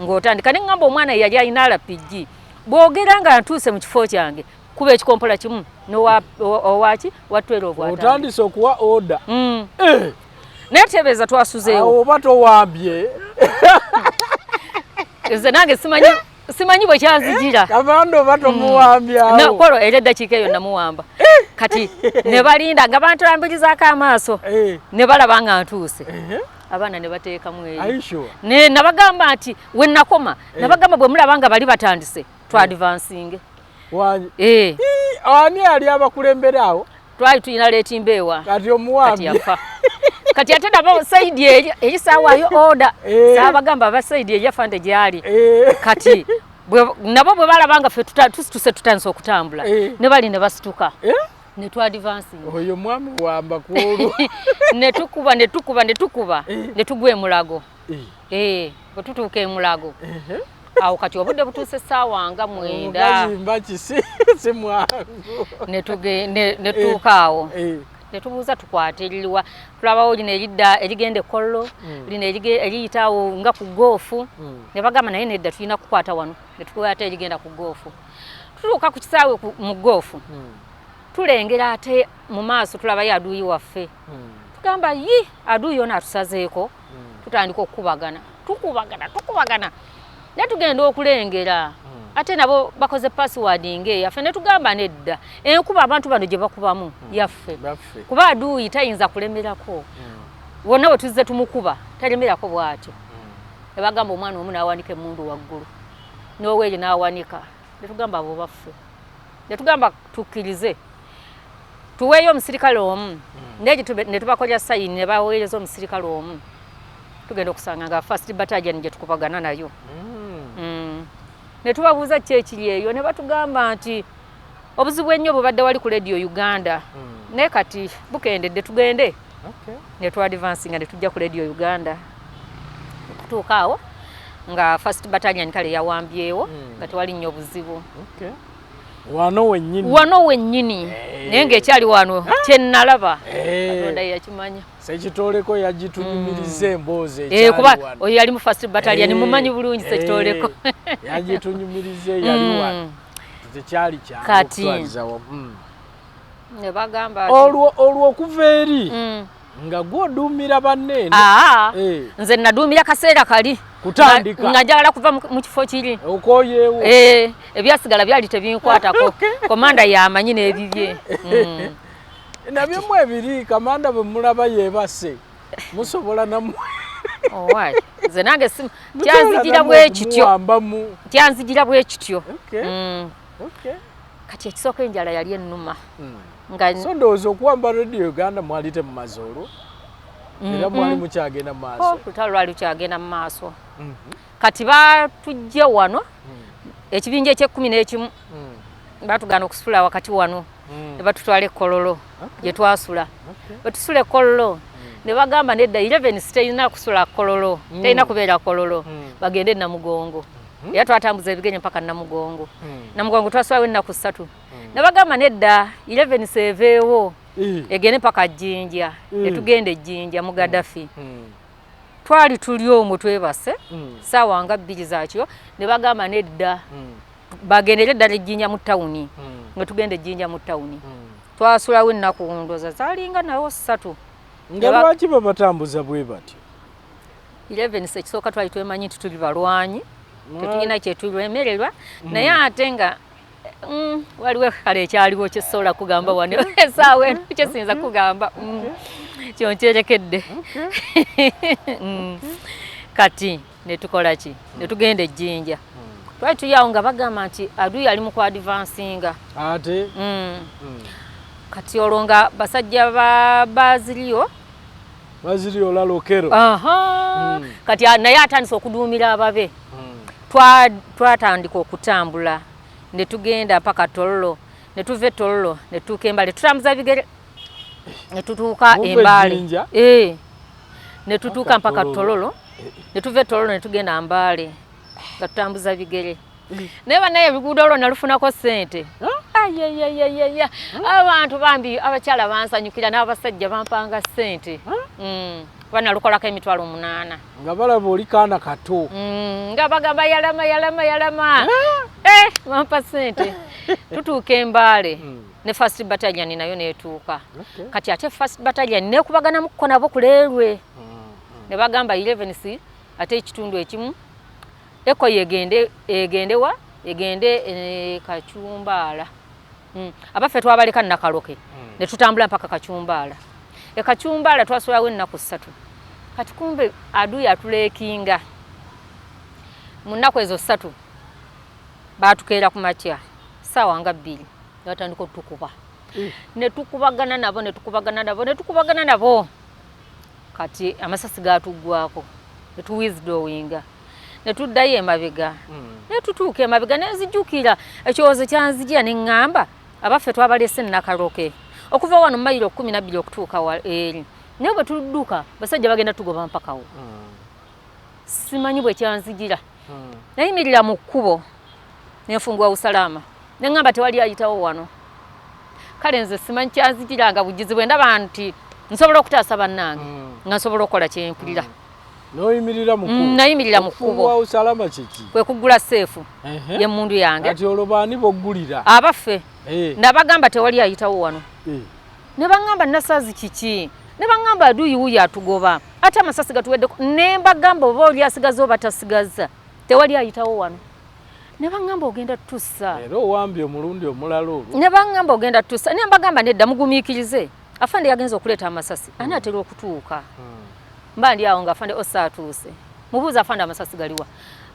ng'otandika neŋŋamba omwana eyali ayina RPG bwogera nga ntuuse mu kifo kyange kuba ekikompola kimu owaki wa 12 otandise okuwa order netebeeza twasuzeewo oba towambye nze nange simanyi bwe kyanzigira kabando oba tomuwambyawo nakolo era eddakiika eyo namuwamba kati ne balinda nga bantulambirizaako amaaso ne balaba nga ntuuse abaana ne bateekamu eyo nabagamba nti we nakoma nabagamba bwe mulaba nga bali batandise twadvancinge ani ali abakulembera awo twali tulina leetimbeewa kati omuwambye yafa kati ate nabo Saidi eri saawaayo order saabagamba aba Saidi eri afande gyali kati nabo bwe balabanga ffe tusituse tutandise okutambula ne bali ne basituka ne twadvancinga oyo mwami wamba kwolwo ne tukuba ne tugwa emulago bwe tutuuka emulago awo kati obudde butuuse essaawa nga 9 si mwangu ne tuuka awo ne tubuuza tukwate eririwa tulabawo lino eridda erigenda Kollo lino eriyita awo nga ku goofu ne bagamba naye nedda tulina kukwata wano ne tukwata erigenda ku goofu tutuuka ku kisaawe mu goofu tulengera ate mu maaso tulabayo aduuyi waffe tugamba yi aduuyi ono atusazeeko tutandika okukubagana tukubagana ne tugenda okulengera ate nabo bakoze password ngeyaffe ne tugamba nedda enkuba abantu bano gye bakubamu yaffe kuba aduuyi tayinza kulemerako wonna we tuzze tumukuba talemerako bwatyo ne bagamba omwana omu n'awanika emundu waggulu n'oweeri n'awanika ne tugamba abo baffe ne tugamba tukkirize tuweeyo omusirikale omu ne tubakolera sayini ne baweereza omusirikale omu tugenda okusanga nga first battalion gye tukubagana nayo ne tubabuuza kyekiri eyo ne batugamba nti obuzibu ennyo bubadde wali ku Radio Uganda naye kati bukendedde tugende ne twadvancinga ne tujja ku Radio Uganda okutuuka awo nga first battalion kale yawambyewo nga tewali nnyo obuzibu wano wennyini naye ng'ekyali wano kyennalaba Katonda yakimanya Sekitoleko yagitunyumiriza emboozi ekyali kuba oyo yali mu first battalion mumanyi bulungi Sekitoleko yagitunyumiriza yali wano tekyali kyangu kutwaliza ne bagamba olwo okuva eri nga gw'oduumira banne nze naduumira kaseera kali kutandika nga njagala kuva mu kifo kiri okoyeewo ebyasigala byali tebinkwatako komanda yamanyi n'ebibye nabyo mu ebiri kamanda bwe mulaba yeebase musobola namu nze nange tyanzigira bwe kityo kati ekisooka enjala yali ennuma so ndowooza okuwamba Radio Uganda mwali temumaze olwo era mwali mukyagenda mu maaso lutalo lwali lukyagenda mu maaso kati batujja wano ekibinja ekye11 batugana okusula wakati wano ne batutwala Kololo gye twasula batusula Kololo ne bagamba nedda 11 sitayina kusula Kololo tayina kubeera Kololo bagende Namugongo era twatambuza ebigenge mpaka Namugongo Namugongo twasula ennaku 3 ne bagamba nedda 11 seveewo egende mpaka Jjinja netugende Jjinja mu Gaddafi twali tuli omwo twebase saawa nga 2 zaakyo ne bagamba nedda bagendere ddala Jjinja mu tawuni nga tugende Jjinja mu tawuni twasulawo ennaku ndoza zalinga nawo 3 nga lwaki babatambuza bwe batyo 11 sekisooka twali twemanyi nti tuli balwanyi tetulina kyetulwemererwa naye ate nga waliwo kale ekyaliwo kyesobola kugamba wano esaawa eno kyesinza kugamba kyonkyerekedde kati netukola ki netugenda Jjinja twali tuyawo nga bagamba nti adu yali mu kwadvansinga ate kati olwo nga basajja baziriyo lalokero kati naye atandise okuduumira ababe twatandika okutambula netugenda mpaka Tololo netuva Tololo netuuka Embale tutambuza bigere netutuuka Embale netutuuka mpaka Tololo netuva Tololo netugenda Mbale nga tutambuza bigere neba naye ebiguudo olwo nalufunako ssente abantu bambi abakyala bansanyukira n'abasajja bampanga ssente banalukolako emitwalo 8 nga balaba oli kaana kato nga bagamba yalama bampa ssente tutuuka Embale ne first battalion nayo netuuka kati ate first battalion nekubagana mukko nabo kuleerwe ne bagamba 11 ate ekitundu ekimu eko egendewa egende Kachumbala abaffe twabaleka Nakaloke ne tutambula mpaka Kachumbala Kachumbala twasulawo ennaku 3 kati kumbe adu yatulekinga mu nnaku ezo 3 batukeera ku makya saawa nga 2 batandika okutukuba netukubagana nabo kati amasasi gatuggwako netuwizdowinga netuddayo emabega netutuuka emabega nezijjukira ekyowozo kyanzijira neŋŋamba abaffe twabalese Nakaloke okuva wano mayiro 12 okutuuka eri naye bwe tudduka basajja bagenda tugoba mpakawo simanyi bwe kyanzijira nayimirira mu kkubo nenfungwa Usalama neŋŋamba tewali ayitawo wano kale nze simanyi kyanzijira nga bugizi bwe ndaba nti nsobola okutaasa bannange nga nsobola okukola kyempulira noyimirira mu kkubo nayimirira mu kkubo Usalama kiki kwe kugula seefu y'emmundu yange kati olwo baani boggulira abaffe nabagamba tewali ayitawo wano ne baŋŋamba Nassazi kiki ne baŋŋamba aduyi wuyo atugoba ate amasasi gatuweddeko ne mbagamba oba oli asigaza oba tasigaza tewali ayitawo wano ne baŋŋamba ogenda tussa era owambye omulundi omulala olwo ne baŋŋamba ogenda tussa ne mbagamba nedda mugumiikirize afande yagenza okuleeta amasasi ani atera okutuuka mba ndi awo nga afande osaatuuse mubuuza afande amasasi galiwa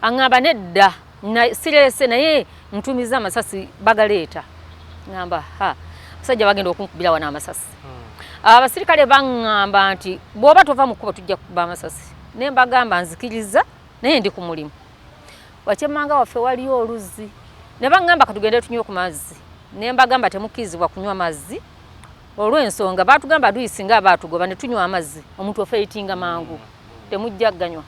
aŋŋamba nedda sireese naye ntumiza amasasi bagaleeta ŋŋamba abasajja bagenda okunkubira wano amasasi abasirikale baŋŋamba nti bw'oba tova mu kkubo tujja kukuba amasasi ne mbagamba nzikiriza naye ndi ku mulimu wakyemmanga waffe waliyo oluzzi ne baŋŋamba katugende tunywe ku mazzi ne mbagamba temukkirizibwa kunywa mazzi olw'ensonga batugamba aduyi singa abatugoba ne tunywa amazzi omuntu ofeyitinga mangu temujja ganywa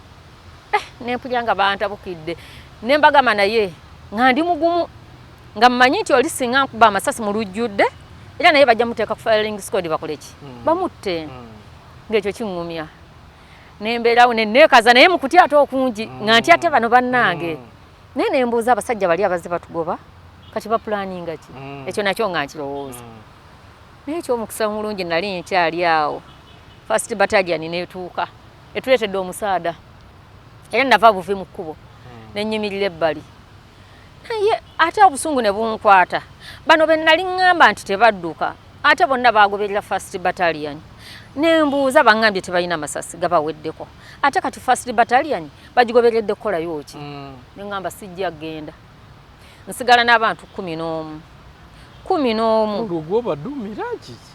nempulya nga bantabukidde ne mbagamba naye nga ndi mugumu nga mmanyi nti oli singa nkuba amasasi mu lujjudde era naye bajja muteeka ku firing squad bakoleki bamutte ng'ekyo kiŋŋumya nembeerawo nenneekaza naye mu kutya ate okungi nga nti ate bano bannange naye nembuuza abasajja bali abazze batugoba kati bapulaninga ki ekyo nakyo nga nkirowooza naye ekyomukisa omulungi nali nkyali awo first battalion netuuka etuleetedde omusaada era nava buvi mu kkubo nenyimirira ebbali naye ate obusungu ne bunkwata bano be nali ŋŋamba nti tebadduka ate bonna bagoberera first battalion nembuuza baŋŋambye tebalina masasi gabaweddeko ate kati first battalion bagigoberedde kukolayo ki neŋŋamba sijja genda nsigala n'abantu 11 olwo gwobaduumira kiki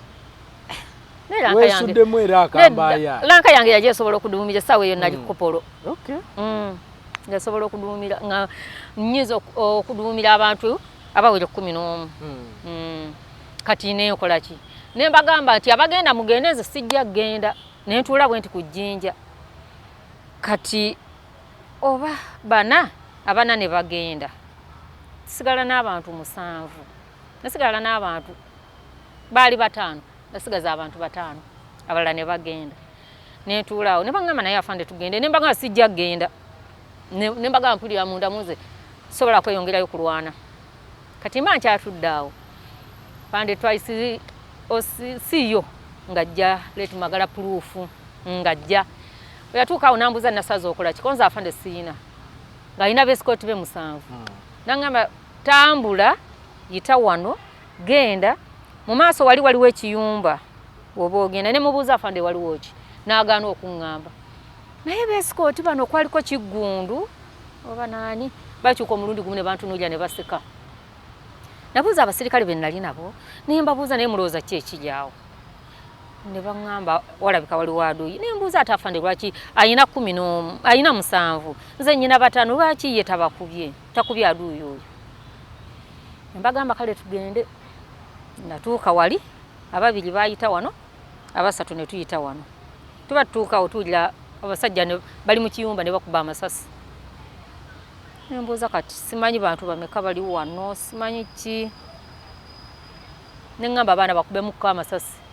wesuddemu era akambaya lanka yange yaje sobola okudumira sawa eyo nali kopolo okay yasobola okudumira nga nyizo okudumira abantu abawere 11 kati nekola ki nembagamba ati abagenda mugendeze sijja genda nentula bwenti kujinja kati oba abana ne bagenda sigala n'abantu 7 nasigala n'abantu bali 5 nasigaza abantu 5 abalala ne bagenda netulaawo ne bangamba naye afande tugende ne mbagamba sijja genda ne mbagamba mpulira munda muze sobola kweyongerayo kulwana kati mancha atuddaawo pande twaisi siyo ngajja letu magala proof ngajja yatuuka unambuza nasazo okola kikonza afande siina nga ina bescot be 7 nangamba tambula yita wano genda mu maaso waliwo ekiyumba oba ogenda ne mubuuza afande waliwo ki n'agaana okungamba naye bescot bano kwaliko kigundu oba nani bakyuka omulundi gumu ne bantunuulira ne baseka nabuuza abasirikale be nali nabo ne mbabuuza naye mulowooza ki ekijaawo ne baŋŋamba walabika waliwo aduuyi ne mbuuza ate afande lwaki ayina 11 ayina 7 nze nnyina 5 lwaki ye takubye aduuyi oyo mbagamba kale tugende natuuka wali ababiri bayita wano abasatu ne tuyita wano tuba tutuukawo tuwulira abasajja bali mu kiyumba ne bakuba amasasi nembuuza kati simanyi bantu bameka bali wano simanyi ki neŋŋamba abaana bakubemukko amasasi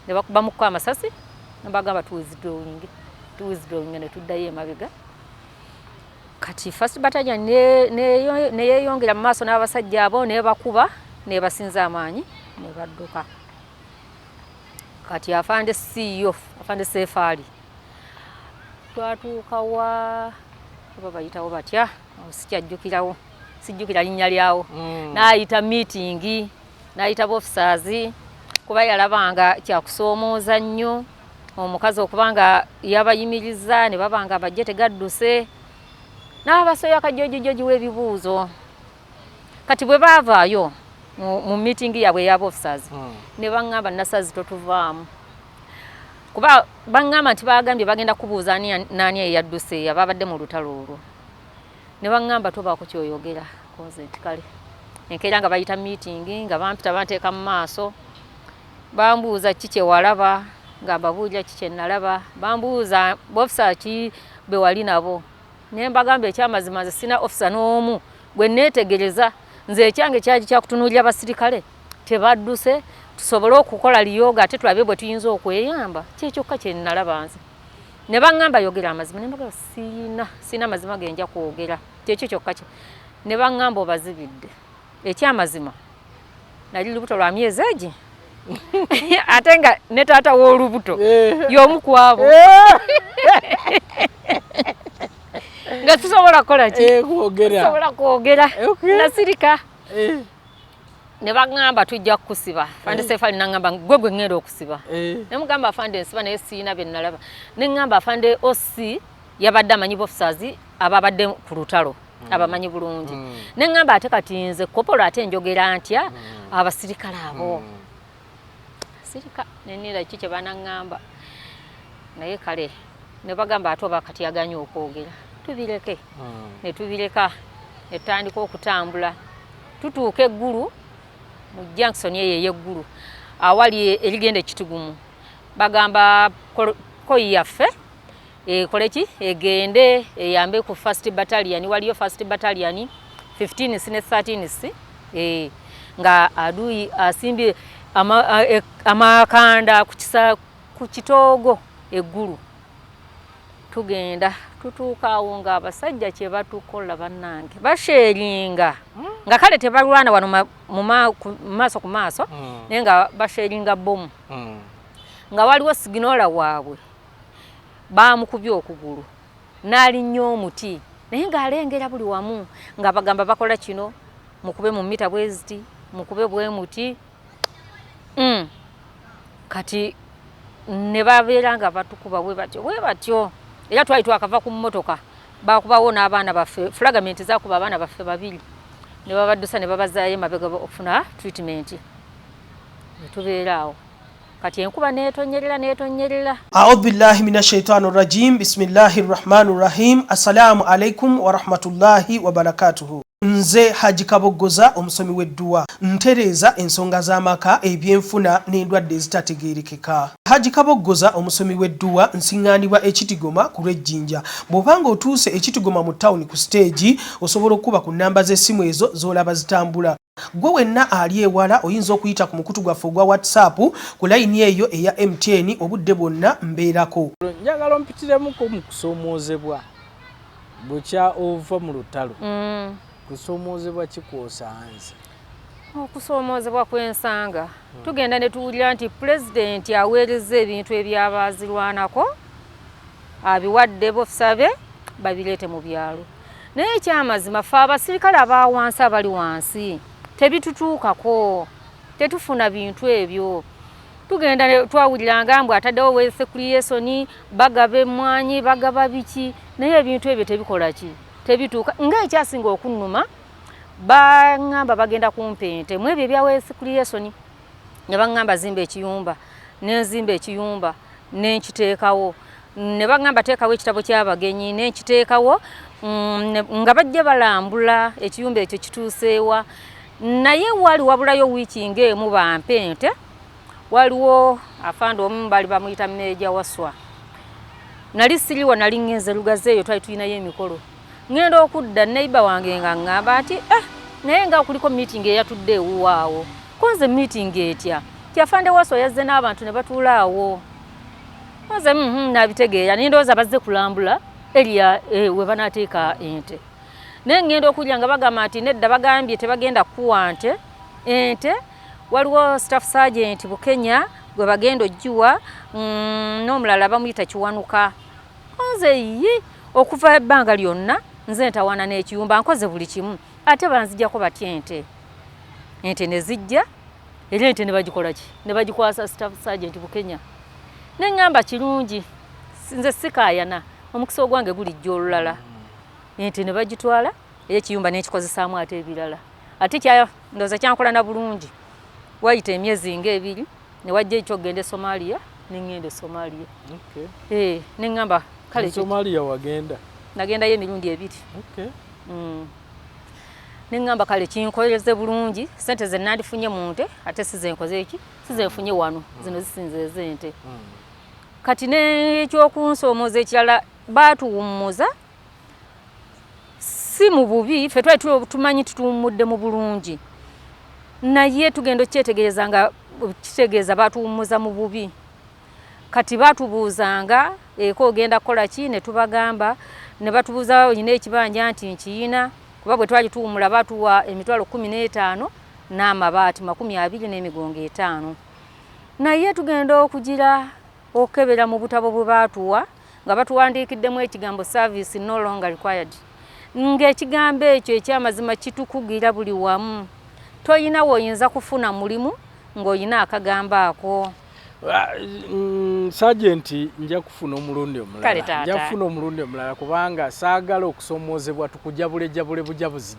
ne bakubamukko amasasi nebagamba tuwithdrawing ne tuddayo emabega kati first battalion neyeyongera mu maaso n'abasajja abo nebakuba nebasinza amaanyi nebadduka kati afande siyo afande sefaali twatuuka wa oba bayitawo batya sijjukira linnya lyawo n'ayita meeting n'ayita officers kuba yalabanga kyakusoomooza nnyo omukazi okubanga yabayimiriza ne babanga bajje tegadduse n'abasoya akajjojijoji w'ebibuuzo kati bwe baavaayo mu meeting yabwe yaba officers ne baŋŋamba Nassazi totuvaamu kuba baŋŋamba nti bagambye bagenda kubuuza nani eyadduse ababadde mu lutalo olwo ne baŋŋamba tobaako kyoyogera koze nti kale enkeera nga bayita meeting nga bampita banteeka mu maaso bambuuza ki kyewalaba nga mbabuulira ki kyennalaba bambuuza officer ki be wali nabo ne mbagamba ekyamazima nze sina officer n'omu gwe neetegereza nze ekyange kyali kyakutunuulira abasirikale tebadduse tusobole okukola liyoga ate tulabe bwe tuyinza okweyamba kyekyokka kyennalaba nze ne baŋŋamba yogera amazima ne mbagamba siina mazima genja kwogera kyekyo kyokka kye ne baŋŋamba obazibidde ekyamazima nali lubuto lwa myezi egi ate nga ne taata w'olubuto y'omu ku abo nga tusobola kukola ki tusobola kwogera nasirika ne baŋŋamba tujja kukusiba fande sefaali naŋŋamba gwe ŋŋenda okusiba ne mugamba afande nsiba naye siina bye nnalaba ne ŋŋamba afande osi yabadde amanyi officers ababadde ku lutalo abamanyi bulungi ne ŋŋamba ate kati nze kopolo ate njogera ntya abasirikale abo sirika nenira ki kye banaŋŋamba naye kale ne bagamba ate oba kati yaganye okwogera tubireke ne tubireka ne tutandika okutambula tutuuka eggulu mu junction eyo ey'eggulu awali erigenda ekitugumu bagamba koyi yaffe ekole ki egende eyambe ku first battalion waliyo first battalion 15 ne 13 nga aduyi asimbye amakanda ku kitoogo eggulu tugenda tutuukaawo nga abasajja kye batukola bannange basheeringa nga kale tebalwana wano maaso ku maaso naye nga basheeringa bomu nga waliwo siginola waabwe bamukubye okugulu n'alinnya omuti naye ng'alengera buli wamu nga bagamba bakola kino mukube mu mita bweziti mukube bwe muti kati ne babeera nga batukuba bwe batyo era twali twakava ku mmotoka bakubawo n'abaana baffe fragment zakuba abaana baffe 2 ne babaddusa ne babazaayo emabega okufuna treatment ne tubeera awo kati enkuba netonyerera. A'udhu billahi minash shaitani rajim. Bismillahir rahmanir rahim. Assalamu alaikum wa rahmatullahi wa barakatuhu. Nze Haji Kaboggoza omusomi w'edduwa ntereza ensonga z'amaka ebyenfuna n'endwadde ezitategeerekeka. Haji Kaboggoza omusomi w'edduwa nsiŋŋaanibwa ekitigoma ku lw'ejjinja. Bw'obanga otuuse ekitigoma mu ttawuni ku siteegi osobola okuba ku nnamba z'essimu ezo z'olaba zitambula. Gwe wenna ali ewala oyinza okuyita ku mukutu gwaffe ogwa WhatsApp ku layini eyo eya MTN obudde bwonna mbeerako. Njagala mpitiremuko mu kusoomoozebwa bukya ova mu lutalo. Kusoomoozebwa kikwosanze. Okusoomoozebwa kw'ensanga tugenda ne tuwulira nti pulezidenti aweereza ebintu ebyabazirwanako abiwadde b'ofisa be babireete mu byalo. Naye ekyamazima ffe abasirikale aba wansi abali wansi tebitutuukako, tetufuna bintu ebyo. Tugenda twawuliranga mbu ataddewo weesekuliyesoni bagaba emmwanyi bagaba biki, naye ebintu ebyo tebikola ki, tebituuka. Ng'ekyasinga okunnuma baŋŋamba bagenda kumpa ente mu ebyo ebya weesekuliyesoni ne baŋŋamba zimba ekiyumba, nenzimba ekiyumba nenkiteekawo, ne baŋŋamba teekawo ekitabo ky'abagenyi nenkiteekawo, nga bajja balambula ekiyumba ekyo kituuseewa. Naye wali wabulayo wiiki ng'emu bampa ente, waliwo afande omu bali bamuyita Meeja Waswa. Nali siriwa, nali ngenze Lugazi eyo twali tulinayo emikolo. Ngenda okudda neiba wange nga ngamba ati naye nga kuliko meeting eyatudde ewuwaawo. Konze meeting etya? Afande Waswa yazze n'abantu ne batuula awo. Konze nabitegeera nindowooza bazze kulambula eriya we banaateeka ente. Naye ngenda okulya nga bagamba nti nedda bagambye tebagenda kuwa ente. Waliwo staff sergeant Bukenya gwe bagenda ojjuwa n'omulala bamuyita Kiwanuka. Konze okuva ebbanga lyonna nze ntawana n'ekiyumba nkoze buli kimu, ate banzijjako batya ente ne zijja era ente ne bagikola ki, ne bagikwasa staff sergeant Bukenya. Ne ngamba kirungi nze sikaayana, omukisa ogwange gulijja olulala. Ente ne bagitwala ekiyumba n'ekikozesaamu ate ebirala. Ate ndowooza kyankola na bulungi. Wayita emyezi ng'ebiri ne wajja ekyogenda e Somalia ne ngenda e Somalia. Ne ngamba kale Somalia wagenda? Nagendayo emirundi ebiri. Ne ngamba kale kinkoleze bulungi, sente ze nandifunye mu nte ate sizenkoze eki, sizenfunye wano, zino zisinze ez'ente. Kati n'ekyokunsoomooza ekirala baatuwummuza si mu bubi, ffe twali tumanyi tutuwummudde mu bulungi, naye tugenda okyetegereza nga kitegeeza baatuwummuza mu bubi. Kati baatubuuzanga eko ogenda kukola ki, ne tubagamba, ne batubuuza olina ekibanja nti nkiyina, kuba bwe twali tuwummula baatuwa emitwalo 15 n'amabaati 20 n'emigongo 5. Naye tugenda okugira okebera mu butabo bwe baatuwa nga batuwandiikiddemu ekigambo service no longer required. Ng'ekigambo ekyo ekyamazima kitukugira buli wamu. Toyina woyinza kufuna mulimu ng'oyina akagambo ako. Sergeant nja kufuna omulundi omulala. Nja kufuna omulundi omulala kubanga saagala okusoomoozebwa tukujabule bujabuzi.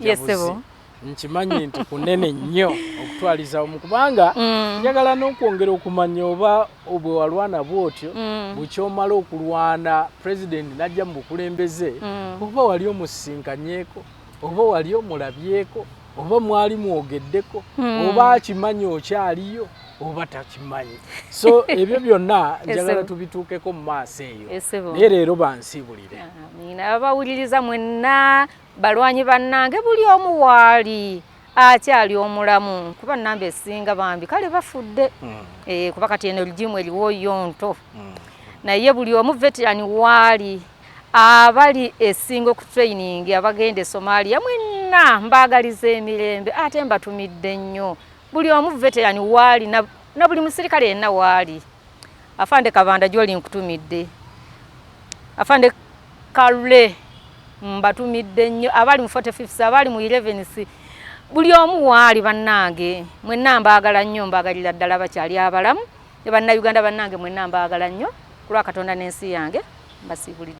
Nkimanyi nti kunene nnyo okutwaliza omu kubanga njagala n'okwongera okumanya oba bwe walwana bw'otyo bukyomala okulwana president najja mu bukulembeze oba wali omusisinkanyeeko oba wali omulabyeko oba mwali mwogeddeko oba akimanyi okyaliyo oba takimanyi. So ebyo byonna njagala tubituukeko mu maaso eyo. Naye leero bansibulire. Abawuliriza mwenna balwanyi bannange buli omu waali akyali omulamu kuba nnamba esinga bambi kale bafudde. Kuba kati eno lugimu eriwo yonto. Naye buli omu veteran waali abali esinga okutraining abagenda e Somalia mwenna mbaagaliza emirembe ate mbatumidde nnyo. Buli omu veteran waali na buli musirikale yenna waali. Afande Kabanda gy'oli nkutumidde. Afande Kalule mbatumidde nnyo, abali mu 45 abali mu 11 buli omu waali bannange mwenna mbaagala nnyo, mbaagalira ddala bakyali abalamu. Ne bannayuganda bannange mwenna mbaagala nnyo kulwa Katonda n'ensi yange mbasiibulidde.